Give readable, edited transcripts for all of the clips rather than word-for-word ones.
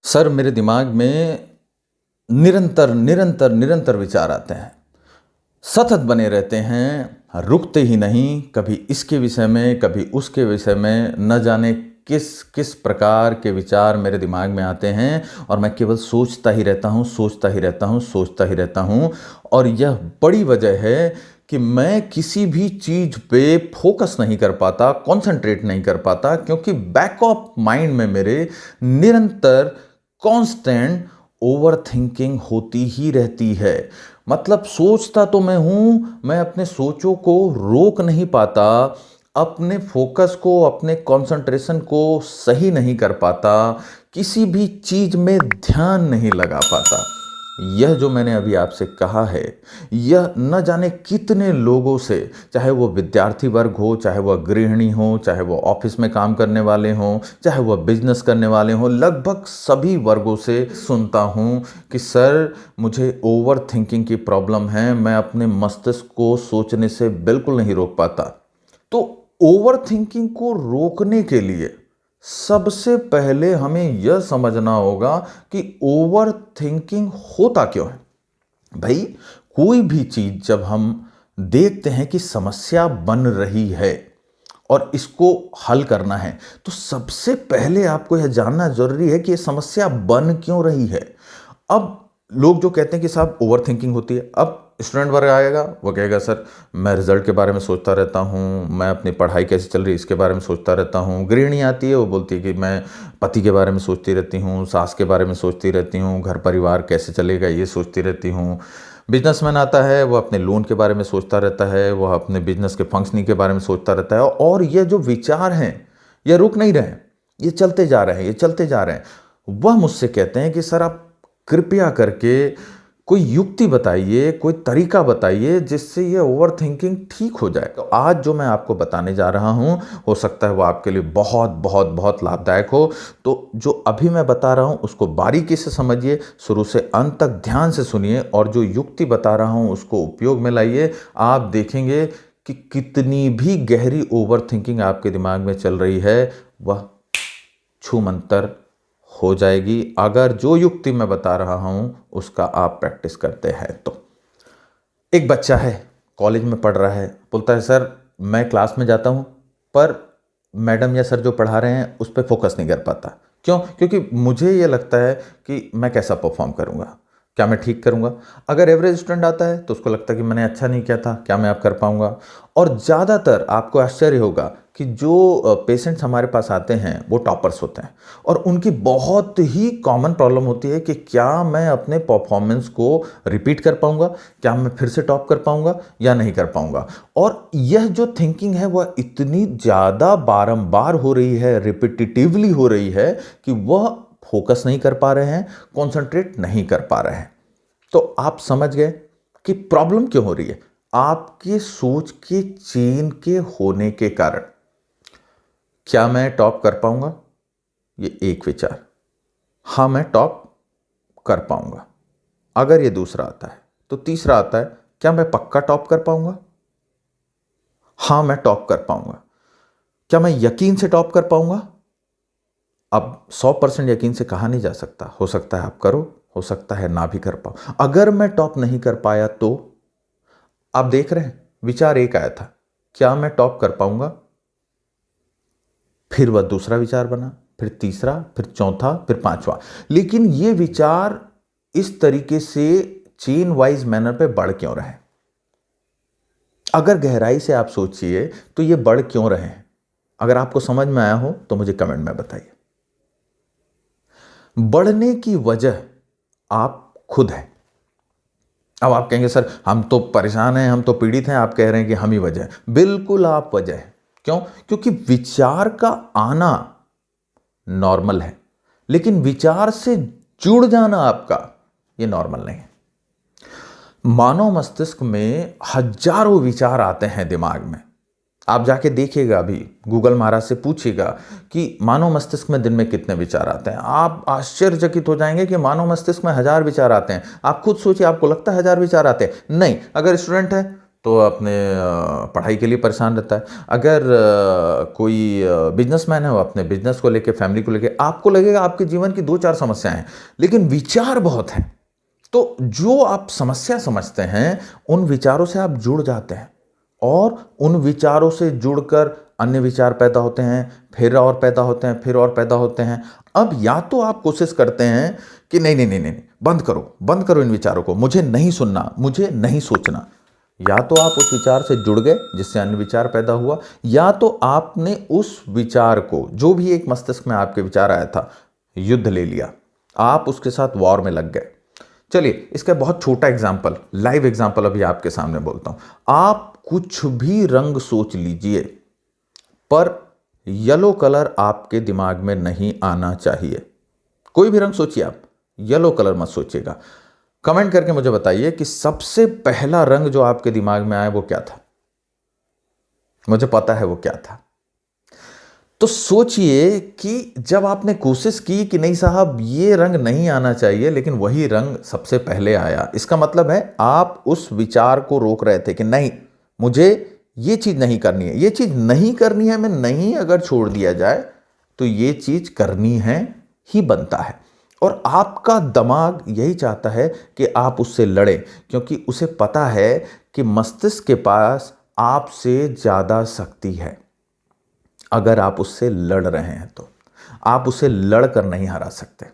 Sir, मेरे दिमाग में निरंतर विचार आते हैं। सतत बने रहते हैं, रुकते ही नहीं। कभी इसके विषय में, कभी उसके विषय में, न जाने किस किस प्रकार के विचार मेरे दिमाग में आते हैं और मैं केवल सोचता ही रहता हूँ, सोचता ही रहता हूँ, सोचता ही रहता हूँ। और यह बड़ी वजह है कि मैं किसी भी चीज़ पे फोकस नहीं कर पाता, कंसंट्रेट नहीं कर पाता, क्योंकि बैक ऑफ माइंड में मेरे निरंतर कांस्टेंट ओवर थिंकिंग होती ही रहती है। मतलब सोचता तो मैं हूं, मैं अपने सोचों को रोक नहीं पाता, अपने फोकस को, अपने कंसंट्रेशन को सही नहीं कर पाता, किसी भी चीज में ध्यान नहीं लगा पाता। यह जो मैंने अभी आपसे कहा है, यह न जाने कितने लोगों से, चाहे वो विद्यार्थी वर्ग हो, चाहे वह गृहिणी हो, चाहे वो ऑफिस में काम करने वाले हों, चाहे वह बिजनेस करने वाले हों, लगभग सभी वर्गों से सुनता हूं कि सर, मुझे ओवर थिंकिंग की प्रॉब्लम है, मैं अपने मस्तिष्क को सोचने से बिल्कुल नहीं रोक पाता। तो ओवर थिंकिंग को रोकने के लिए सबसे पहले हमें यह समझना होगा कि ओवर थिंकिंग होता क्यों है। भाई, कोई भी चीज जब हम देखते हैं कि समस्या बन रही है और इसको हल करना है, तो सबसे पहले आपको यह जानना जरूरी है कि यह समस्या बन क्यों रही है। अब लोग जो कहते हैं कि साहब ओवर थिंकिंग होती है, अब स्टूडेंट वर्ग आएगा, वो कहेगा सर, मैं रिजल्ट के बारे में सोचता रहता हूँ, मैं अपनी पढ़ाई कैसे चल रही है इसके बारे में सोचता रहता हूँ। गृहिणी आती है, वो बोलती है कि मैं पति के बारे में सोचती रहती हूँ, सास के बारे में सोचती रहती हूँ, घर परिवार कैसे चलेगा ये सोचती रहती हूँ। बिजनेसमैन आता है, वो अपने लोन के बारे में सोचता रहता है, वह अपने बिजनेस के फंक्शनिंग के बारे में सोचता रहता है। और ये जो विचार हैं, ये रुक नहीं रहे, ये चलते जा रहे हैं, ये चलते जा रहे हैं। वह मुझसे कहते हैं कि सर, आप कृपया करके कोई युक्ति बताइए, कोई तरीका बताइए जिससे ये ओवर थिंकिंग ठीक हो जाए। तो आज जो मैं आपको बताने जा रहा हूं, हो सकता है वो आपके लिए बहुत बहुत बहुत लाभदायक हो। तो जो अभी मैं बता रहा हूं उसको बारीकी से समझिए, शुरू से अंत तक ध्यान से सुनिए, और जो युक्ति बता रहा हूं उसको उपयोग में लाइए। आप देखेंगे कि कितनी भी गहरी ओवर थिंकिंग आपके दिमाग में चल रही है, वह छूमंतर हो जाएगी, अगर जो युक्ति मैं बता रहा हूं उसका आप प्रैक्टिस करते हैं तो। एक बच्चा है, कॉलेज में पढ़ रहा है, बोलता है सर, मैं क्लास में जाता हूं पर मैडम या सर जो पढ़ा रहे हैं उस पर फोकस नहीं कर पाता। क्यों? क्योंकि मुझे ये लगता है कि मैं कैसा परफॉर्म करूंगा, क्या मैं ठीक करूंगा। अगर एवरेज स्टूडेंट आता है तो उसको लगता है कि मैंने अच्छा नहीं किया था, क्या मैं अब कर पाऊंगा। और ज़्यादातर आपको आश्चर्य होगा कि जो पेशेंट्स हमारे पास आते हैं वो टॉपर्स होते हैं, और उनकी बहुत ही कॉमन प्रॉब्लम होती है कि क्या मैं अपने परफॉर्मेंस को रिपीट कर पाऊंगा, क्या मैं फिर से टॉप कर पाऊंगा या नहीं कर पाऊंगा। और यह जो थिंकिंग है वह इतनी ज़्यादा बारंबार हो रही है, रिपीटिटिवली हो रही है, कि वह फोकस नहीं कर पा रहे हैं, कॉन्सेंट्रेट नहीं कर पा रहे हैं। तो आप समझ गए कि प्रॉब्लम क्यों हो रही है। आपके सोच के चेन के होने के कारण। क्या मैं टॉप कर पाऊंगा, ये एक विचार। हाँ, मैं टॉप कर पाऊंगा। अगर ये दूसरा आता है तो तीसरा आता है, क्या मैं पक्का टॉप कर पाऊंगा। हाँ, मैं टॉप कर पाऊंगा। क्या मैं यकीन से टॉप कर पाऊंगा। अब 100% यकीन से कहा नहीं जा सकता, हो सकता है आप करो, हो सकता है ना भी कर पाओ। अगर मैं टॉप नहीं कर पाया तो आप देख रहे हैं, विचार एक आया था, क्या मैं टॉप कर पाऊंगा, फिर वह दूसरा विचार बना, फिर तीसरा, फिर चौथा, फिर पांचवा। लेकिन ये विचार इस तरीके से चेन वाइज मैनर पे बढ़ क्यों रहे। अगर गहराई से आप सोचिए तो ये बढ़ क्यों रहे हैं। अगर आपको समझ में आया हो तो मुझे कमेंट में बताइए। बढ़ने की वजह आप खुद हैं। अब आप कहेंगे सर, हम तो परेशान हैं, हम तो पीड़ित हैं, आप कह रहे हैं कि हम ही वजह हैं। बिल्कुल आप वजह हैं। क्यों? क्योंकि विचार का आना नॉर्मल है, लेकिन विचार से जुड़ जाना आपका, ये नॉर्मल नहीं है। मानव मस्तिष्क में हजारों विचार आते हैं दिमाग में। आप जाके देखिएगा, अभी गूगल महाराज से पूछिएगा कि मानव मस्तिष्क में दिन में कितने विचार आते हैं। आप आश्चर्यचकित हो जाएंगे कि मानव मस्तिष्क में 1000 विचार आते हैं। आप खुद सोचिए, आपको लगता है 1000 विचार आते हैं? नहीं। अगर स्टूडेंट है तो अपने पढ़ाई के लिए परेशान रहता है। अगर कोई बिजनेसमैन है, वो अपने बिजनेस को लेके, फैमिली को लेके, आपको लगेगा आपके जीवन की 2-4 समस्याएं हैं, लेकिन विचार बहुत हैं। तो जो आप समस्या समझते हैं, उन विचारों से आप जुड़ जाते हैं और उन विचारों से जुड़कर अन्य विचार पैदा होते हैं, फिर और पैदा होते हैं, फिर और पैदा होते हैं। अब या तो आप कोशिश करते हैं कि नहीं नहीं नहीं नहीं, बंद करो इन विचारों को, मुझे नहीं सुनना, मुझे नहीं सोचना। या तो आप उस विचार से जुड़ गए जिससे अन्य विचार पैदा हुआ, या तो आपने उस विचार को, जो भी एक मस्तिष्क में आपके विचार आया था, युद्ध ले लिया, आप उसके साथ वॉर में लग गए। चलिए इसका बहुत छोटा एग्जाम्पल, लाइव एग्जाम्पल अभी आपके सामने बोलता हूं। आप कुछ भी रंग सोच लीजिए, पर येलो कलर आपके दिमाग में नहीं आना चाहिए। कोई भी रंग सोचिए आप, येलो कलर मत सोचिएगा। कमेंट करके मुझे बताइए कि सबसे पहला रंग जो आपके दिमाग में आया वो क्या था। मुझे पता है वो क्या था। तो सोचिए कि जब आपने कोशिश की कि नहीं साहब ये रंग नहीं आना चाहिए, लेकिन वही रंग सबसे पहले आया, इसका मतलब है आप उस विचार को रोक रहे थे कि नहीं, मुझे ये चीज नहीं करनी है, ये चीज नहीं करनी है, मैं नहीं अगर छोड़ दिया जाए तो ये चीज करनी है ही बनता है। और आपका दिमाग यही चाहता है कि आप उससे लड़ें, क्योंकि उसे पता है कि मस्तिष्क के पास आपसे ज्यादा शक्ति है। अगर आप उससे लड़ रहे हैं तो आप उसे लड़कर नहीं हरा सकते।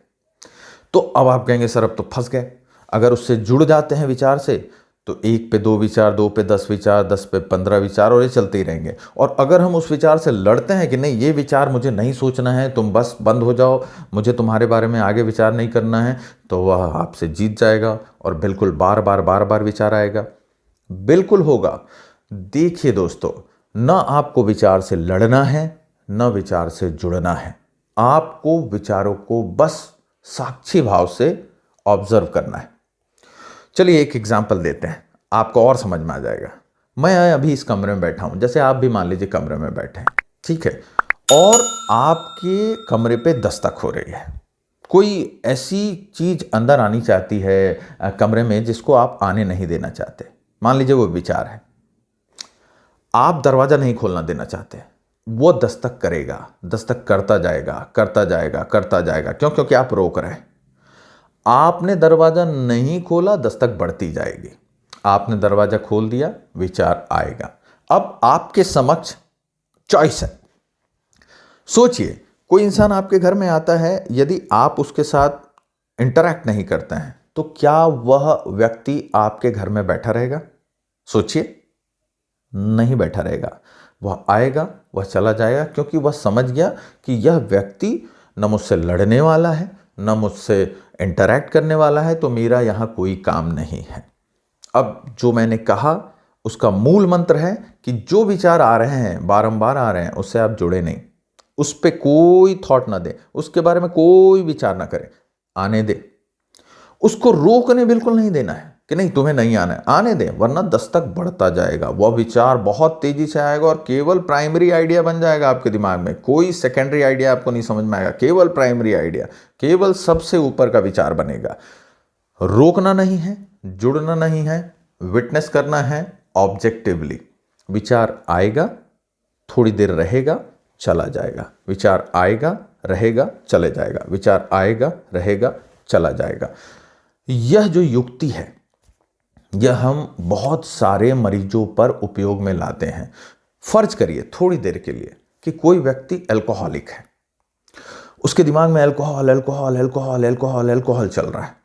तो अब आप कहेंगे सर अब तो फंस गए। अगर उससे जुड़ जाते हैं विचार से तो 1 पे 2 विचार, 2 पे 10 विचार, 10 पे 15 विचार, और ये चलते ही रहेंगे। और अगर हम उस विचार से लड़ते हैं कि नहीं ये विचार मुझे नहीं सोचना है, तुम बस बंद हो जाओ, मुझे तुम्हारे बारे में आगे विचार नहीं करना है, तो वह आपसे जीत जाएगा और बिल्कुल बार बार विचार आएगा। बिल्कुल होगा। देखिए दोस्तों, न आपको विचार से लड़ना है, न विचार से जुड़ना है। आपको विचारों को बस साक्षी भाव से ऑब्जर्व करना है। चलिए एक एग्जाम्पल देते हैं, आपको और समझ में आ जाएगा। मैं अभी इस कमरे में बैठा हूं, जैसे आप भी मान लीजिए कमरे में बैठे हैं, ठीक है, और आपके कमरे पे दस्तक हो रही है। कोई ऐसी चीज अंदर आनी चाहती है कमरे में जिसको आप आने नहीं देना चाहते। मान लीजिए वो विचार है, आप दरवाजा नहीं खोलना देना चाहते, वो दस्तक करेगा, दस्तक करता जाएगा। क्यों? क्योंकि आप रोक रहे हैं। आपने दरवाजा नहीं खोला, दस्तक बढ़ती जाएगी। आपने दरवाजा खोल दिया, विचार आएगा। अब आपके समक्ष चॉइस है। सोचिए, कोई इंसान आपके घर में आता है, यदि आप उसके साथ इंटरैक्ट नहीं करते हैं तो क्या वह व्यक्ति आपके घर में बैठा रहेगा? सोचिए, नहीं बैठा रहेगा। वह आएगा, वह चला जाएगा, क्योंकि वह समझ गया कि यह व्यक्ति न मुझसे लड़ने वाला है, न मुझसे इंटरैक्ट करने वाला है, तो मेरा यहां कोई काम नहीं है। अब जो मैंने कहा उसका मूल मंत्र है कि जो विचार आ रहे हैं, बारंबार आ रहे हैं, उससे आप जुड़े नहीं, उस पर कोई थॉट ना दें, उसके बारे में कोई विचार ना करें, आने दे। उसको रोकने बिल्कुल नहीं देना है कि नहीं तुम्हें नहीं आना है, आने दें, वरना दस्तक बढ़ता जाएगा। वह विचार बहुत तेजी से आएगा और केवल प्राइमरी आइडिया बन जाएगा आपके दिमाग में। कोई सेकेंडरी आइडिया आपको नहीं समझ में आएगा, केवल प्राइमरी आइडिया, केवल सबसे ऊपर का विचार बनेगा। रोकना नहीं है, जुड़ना नहीं है, विटनेस करना है ऑब्जेक्टिवली। विचार आएगा, थोड़ी देर रहेगा, चला जाएगा। विचार आएगा, रहेगा, चले जाएगा। विचार आएगा, रहेगा, चला जाएगा। यह जो युक्ति है, यह हम बहुत सारे मरीजों पर उपयोग में लाते हैं। फर्ज करिए थोड़ी देर के लिए कि कोई व्यक्ति अल्कोहलिक है, उसके दिमाग में alcohol alcohol alcohol alcohol alcohol चल रहा है।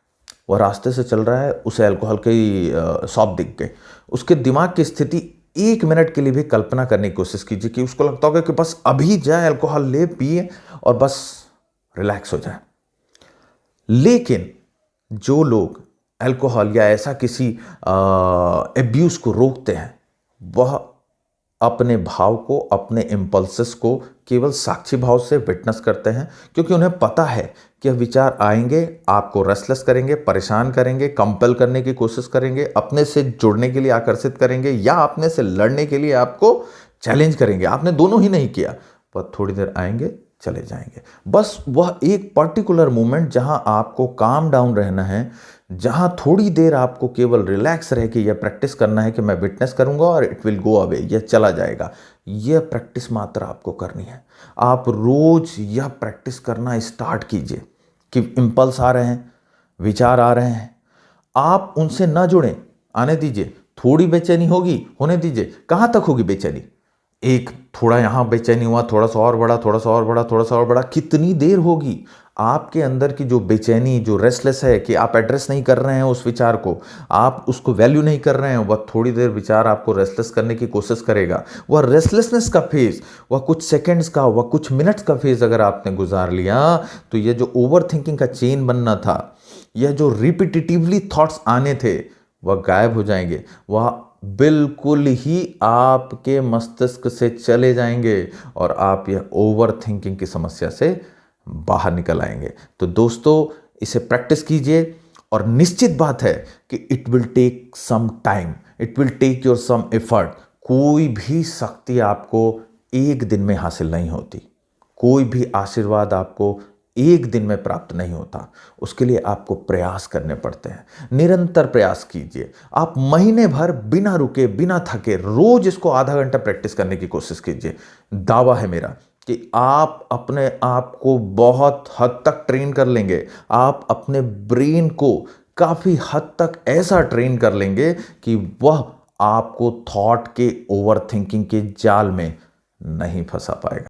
वह रास्ते से चल रहा है, उसे अल्कोहल की शॉप दिख गई। उसके दिमाग की स्थिति 1 मिनट के लिए भी कल्पना करने की कोशिश कीजिए कि उसको लगता होगा कि बस अभी जाए, अल्कोहल ले, पिए और बस रिलैक्स हो जाए। लेकिन जो लोग अल्कोहल या ऐसा किसी एब्यूज को रोकते हैं, वह अपने भाव को, अपने इम्पल्सेस को केवल साक्षी भाव से विटनेस करते हैं, क्योंकि उन्हें पता है कि विचार आएंगे, आपको रेस्टलेस करेंगे, परेशान करेंगे, कंपेल करने की कोशिश करेंगे, अपने से जुड़ने के लिए आकर्षित करेंगे, या अपने से लड़ने के लिए आपको चैलेंज करेंगे। आपने दोनों ही नहीं किया, पर थोड़ी देर आएंगे, चले जाएंगे। बस वह एक पर्टिकुलर मोमेंट जहां आपको काम डाउन रहना है, जहां थोड़ी देर आपको केवल रिलैक्स रह के यह प्रैक्टिस करना है कि मैं विटनेस करूंगा और इट विल गो अवे, यह चला जाएगा, यह प्रैक्टिस मात्र आपको करनी है। आप रोज यह प्रैक्टिस करना स्टार्ट कीजिए कि इंपल्स आ रहे हैं, विचार आ रहे हैं, आप उनसे ना जुड़ें, आने दीजिए। थोड़ी बेचैनी होगी, होने दीजिए। कहां तक होगी बेचैनी? एक थोड़ा यहां बेचैनी हुआ, थोड़ा सा और बड़ा, थोड़ा सा और बड़ा, थोड़ा सा और बड़ा, कितनी देर होगी? आपके अंदर की जो बेचैनी, जो रेस्टलेस है कि आप एड्रेस नहीं कर रहे हैं उस विचार को, आप उसको वैल्यू नहीं कर रहे हैं, वह थोड़ी देर विचार आपको रेस्टलेस करने की कोशिश करेगा। वह रेस्टलेसनेस का फेज, वह कुछ सेकंड्स का, वह कुछ मिनट्स का फेज अगर आपने गुजार लिया, तो यह जो ओवर थिंकिंग का चेन बनना था, यह जो रिपीटिटिवली थॉट्स आने थे, वह गायब हो जाएंगे। वह बिल्कुल ही आपके मस्तिष्क से चले जाएंगे और आप यह ओवर थिंकिंग की समस्या से बाहर निकल आएंगे। तो दोस्तों, इसे प्रैक्टिस कीजिए और निश्चित बात है कि it will take some time, it will take your some effort. कोई भी शक्ति आपको एक दिन में हासिल नहीं होती, कोई भी आशीर्वाद आपको एक दिन में प्राप्त नहीं होता। उसके लिए आपको प्रयास करने पड़ते हैं, निरंतर प्रयास कीजिए। आप महीने भर बिना रुके, बिना थके, रोज इसको आधा घंटा प्रैक्टिस करने की कोशिश कीजिए। दावा है मेरा कि आप अपने आप को बहुत हद तक ट्रेन कर लेंगे। आप अपने ब्रेन को काफी हद तक ऐसा ट्रेन कर लेंगे कि वह आपको थॉट के, ओवर थिंकिंग के जाल में नहीं फंसा पाएगा।